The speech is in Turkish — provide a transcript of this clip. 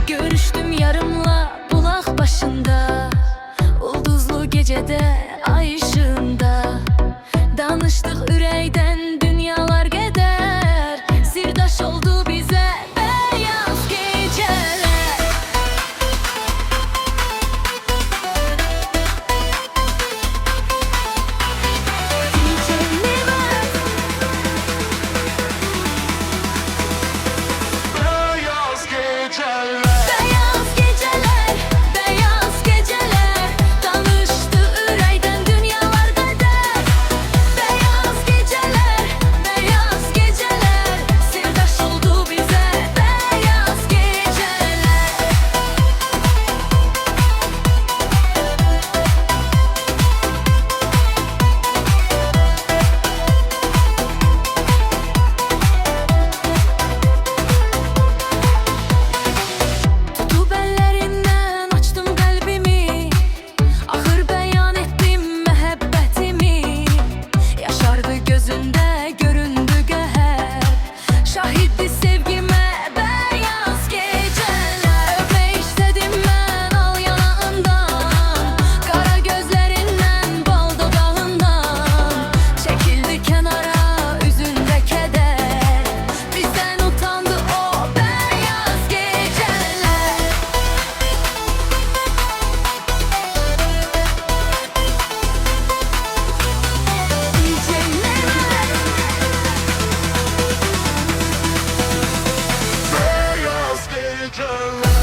Görüştüm yarımla bulak başında, ulduzlu gecede ay ışığında. Danıştık ürəkdən dünyalar gedər, sirdaş oldu bize beyaz geceler. DJ Nimet. Beyaz geceler. Beyaz geceler, beyaz geceler. Danıştı ürəkdən dünyalar qədər. Beyaz geceler, beyaz geceler. Sirdaş oldu bize beyaz geceler. Tutup ellerinden açtım kalbimi, ahır beyan ettim mehabbetimi. Yaşardı gözünde göründü geher, şahidi sevgime beyaz geceler. Öpmek istedim ben al yanağından, kara gözlerinden bal dudağından. Çekildi kenara yüzünde keder, bizden utandı o beyaz geceler. DJ Nimet. Beyaz geceler.